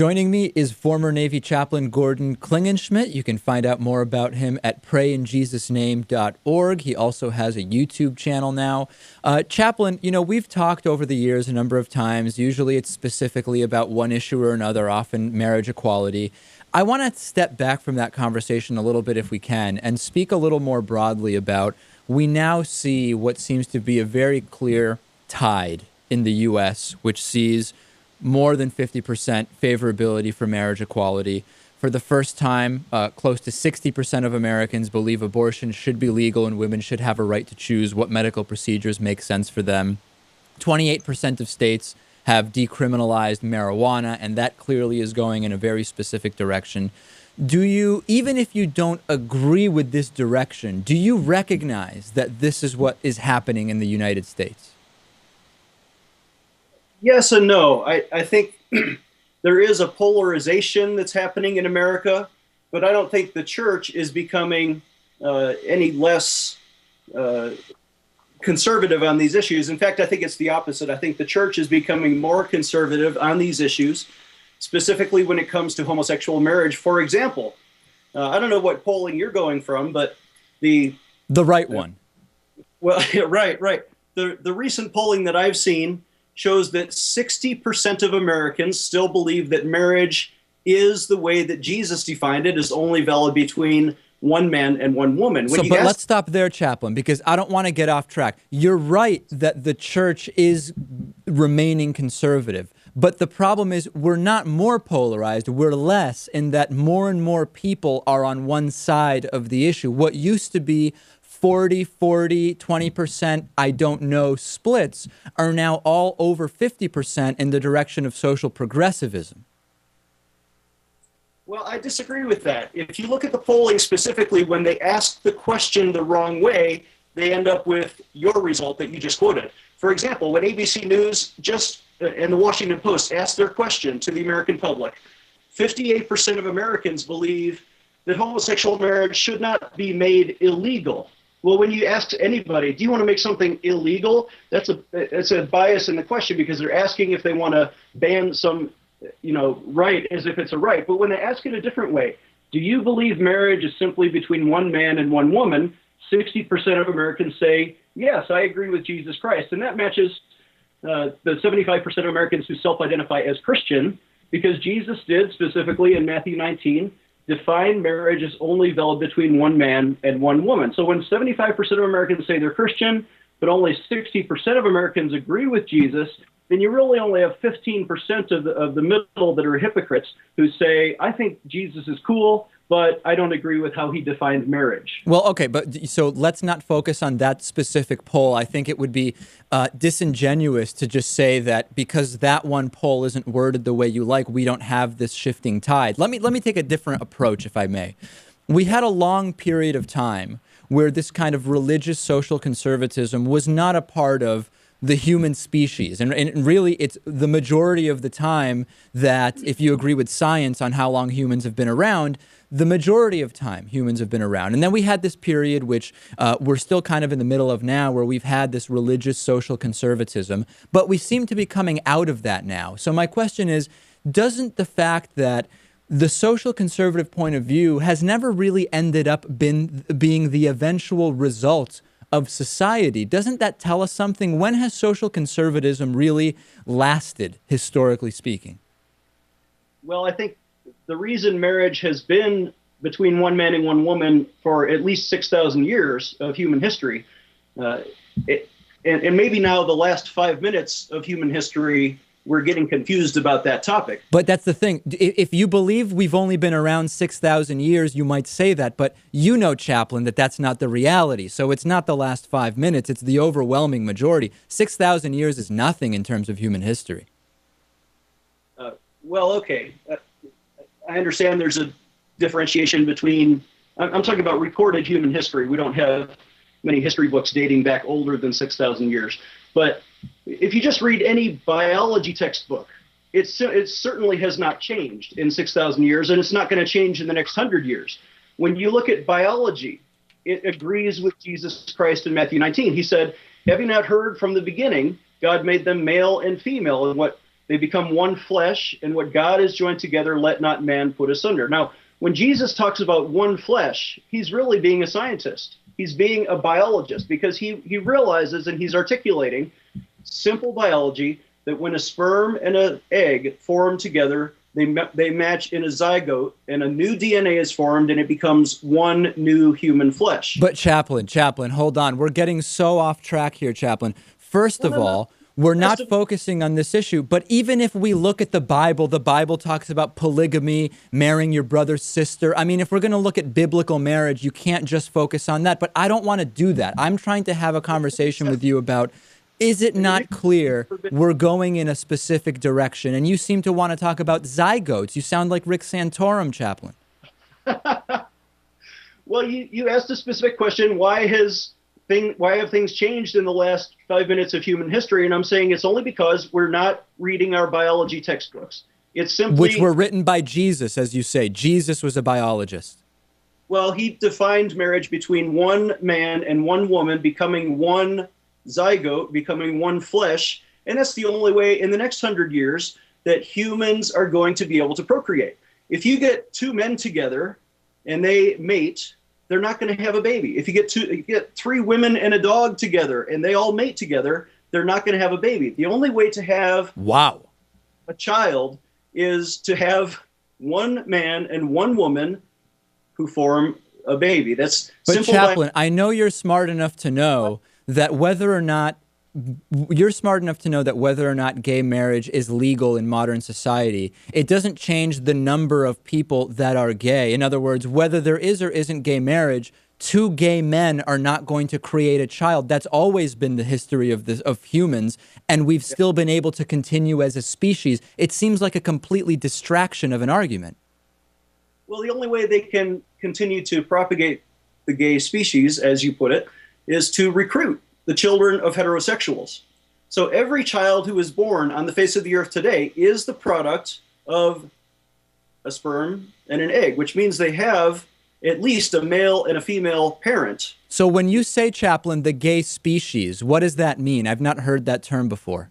Joining me is former Navy Chaplain Gordon Klingenschmitt. You can find out more about him at prayinjesusname.org. He also has a YouTube channel now. Chaplain, we've talked over the years a number of times. Usually it's specifically about one issue or another, often marriage equality. I want to step back from that conversation a little bit if we can and speak a little more broadly about we now see what seems to be a very clear tide in the U.S., which sees more than 50% favorability for marriage equality. For the first time, close to 60% of Americans believe abortion should be legal and women should have a right to choose what medical procedures make sense for them. 28% of states have decriminalized marijuana, and that clearly is going in a very specific direction. Do you, even if you don't agree with this direction, do you recognize that this is what is happening in the United States? Yes and no. I think there is a polarization that's happening in America, but I don't think the church is becoming any less conservative on these issues. In fact, I think it's the opposite. I think the church is becoming more conservative on these issues, specifically when it comes to homosexual marriage. For example, I don't know what polling you're going from, but the right one. Well, right. The recent polling that I've seen shows that 60% of Americans still believe that marriage is the way that Jesus defined it, is only valid between one man and one woman. But let's stop there, Chaplain, because I don't want to get off track. You're right that the church is remaining conservative, but the problem is we're not more polarized, we're less, in that more and more people are on one side of the issue. What used to be 40, 20%, I don't know, splits are now all over 50% in the direction of social progressivism. Well, I disagree with that. If you look at the polling specifically, when they ask the question the wrong way, they end up with your result that you just quoted. For example, when ABC News and the Washington Post asked their question to the American public, 58% of Americans believe that homosexual marriage should not be made illegal. Well, when you ask anybody, do you want to make something illegal? That's a bias in the question, because they're asking if they want to ban some, right, as if it's a right. But when they ask it a different way, do you believe marriage is simply between one man and one woman? 60% of Americans say, yes, I agree with Jesus Christ. And that matches the 75% of Americans who self-identify as Christian, because Jesus did specifically in Matthew 19 define marriage as only valid between one man and one woman. So when 75% of Americans say they're Christian, but only 60% of Americans agree with Jesus, then you really only have 15% of the middle that are hypocrites who say, I think Jesus is cool, but I don't agree with how he defined marriage. Well, okay, but so let's not focus on that specific poll. I think it would be disingenuous to just say that because that one poll isn't worded the way you like, we don't have this shifting tide. Let me take a different approach, if I may. We had a long period of time where this kind of religious social conservatism was not a part of the human species. And really, it's the majority of the time that, if you agree with science on how long humans have been around, the majority of time humans have been around. And then we had this period, which we're still kind of in the middle of now, where we've had this religious social conservatism, but we seem to be coming out of that now. So my question is, doesn't the fact that the social conservative point of view has never really ended up being the eventual result of society, doesn't that tell us something? When has social conservatism really lasted, historically speaking? Well, I think the reason marriage has been between one man and one woman for at least 6,000 years of human history, and maybe now the last 5 minutes of human history, we're getting confused about that topic. But that's the thing. If you believe we've only been around 6,000 years, you might say that. But you know, Chaplain, that that's not the reality. So it's not the last 5 minutes. It's the overwhelming majority. 6,000 years is nothing in terms of human history. Well, okay. I understand there's a differentiation between, I'm talking about recorded human history. We don't have many history books dating back older than 6,000 years. But if you just read any biology textbook, it certainly has not changed in 6,000 years, and it's not going to change in the next 100 years. When you look at biology, it agrees with Jesus Christ in Matthew 19. He said, have you not heard from the beginning, God made them male and female, and what They become one flesh, and what God has joined together, let not man put asunder. Now, when Jesus talks about one flesh, he's really being a scientist. He's being a biologist, because he realizes, and he's articulating simple biology, that when a sperm and an egg form together, they match in a zygote, and a new DNA is formed, and it becomes one new human flesh. But Chaplain, hold on. We're getting so off track here, Chaplain. First of all, we're not focusing on this issue, but even if we look at the Bible talks about polygamy, marrying your brother's sister. I mean, if we're going to look at biblical marriage, you can't just focus on that. But I don't want to do that. I'm trying to have a conversation with you about, is it not clear we're going in a specific direction? And you seem to want to talk about zygotes. You sound like Rick Santorum, Chaplain. Well, you asked a specific question. Why have things changed in the last 5 minutes of human history? And I'm saying it's only because we're not reading our biology textbooks. It's simply, which were written by Jesus, as you say. Jesus was a biologist. Well, he defined marriage between one man and one woman becoming one zygote, becoming one flesh, and that's the only way in the next 100 years that humans are going to be able to procreate. If you get two men together and they mate, they're not going to have a baby. If you get three women and a dog together and they all mate together, they're not going to have a baby. The only way to have a child is to have one man and one woman who form a baby. That's but Chaplain, I know you're smart enough to know that whether or not gay marriage is legal in modern society, it doesn't change the number of people that are gay. In other words, whether there is or isn't gay marriage, two gay men are not going to create a child. That's always been the history of humans, and we've still been able to continue as a species. It seems like a completely distraction of an argument. Well, the only way they can continue to propagate the gay species, as you put it, is to recruit the children of heterosexuals. So every child who is born on the face of the earth today is the product of a sperm and an egg, which means they have at least a male and a female parent. So when you say, Chaplain, the gay species, what does that mean? I've not heard that term before.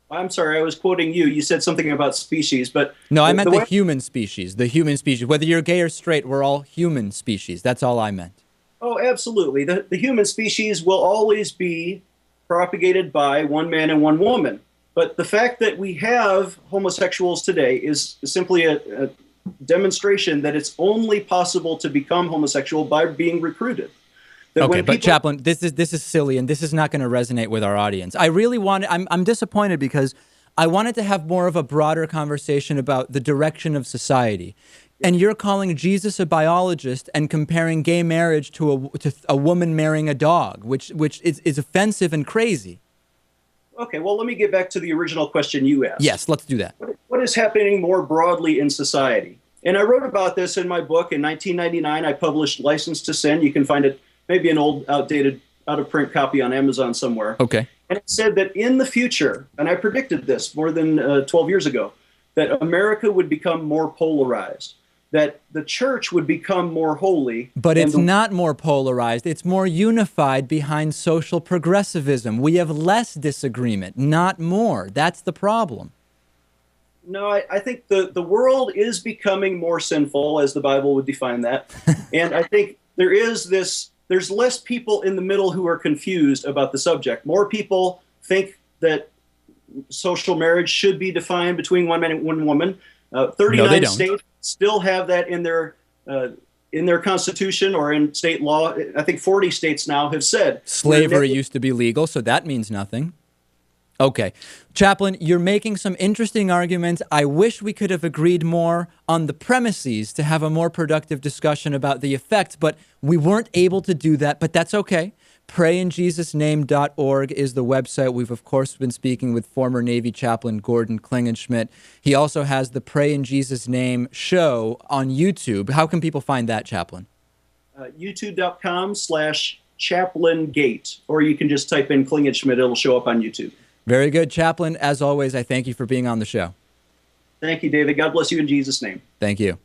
I'm sorry, I was quoting you. You said something about species, but... No, I meant the human species, the human species. Whether you're gay or straight, we're all human species. That's all I meant. Oh, absolutely. The human species will always be propagated by one man and one woman. But the fact that we have homosexuals today is simply a demonstration that it's only possible to become homosexual by being recruited. Okay, but Chaplain, this is silly, and this is not going to resonate with our audience. I'm disappointed because I wanted to have more of a broader conversation about the direction of society. And you're calling Jesus a biologist and comparing gay marriage to a woman marrying a dog, which is offensive and crazy. Okay, well, let me get back to the original question you asked. Yes, let's do that. What is happening more broadly in society? And I wrote about this in my book in 1999. I published License to Sin. You can find it, maybe an old, outdated, out-of-print copy on Amazon somewhere. Okay. And it said that in the future, and I predicted this more than 12 years ago, that America would become more polarized, that the church would become more holy. But it's not more polarized. It's more unified behind social progressivism. We have less disagreement, not more. That's the problem. No, I think the world is becoming more sinful, as the Bible would define that. And I think there's less people in the middle who are confused about the subject. More people think that social marriage should be defined between one man and one woman. 39 states still have that in their constitution or in state law. I think 40 states now have said slavery used to be legal, so that means nothing. Okay. Chaplain, you're making some interesting arguments. I wish we could have agreed more on the premises to have a more productive discussion about the effects, but we weren't able to do that, but that's okay. PrayInJesusName.org is the website. We've, of course, been speaking with former Navy Chaplain Gordon Klingenschmitt. He also has the Pray in Jesus Name show on YouTube. How can people find that, Chaplain? YouTube.com/ChaplainGate, or you can just type in Klingenschmitt. It'll show up on YouTube. Very good, Chaplain. As always, I thank you for being on the show. Thank you, David. God bless you in Jesus' name. Thank you.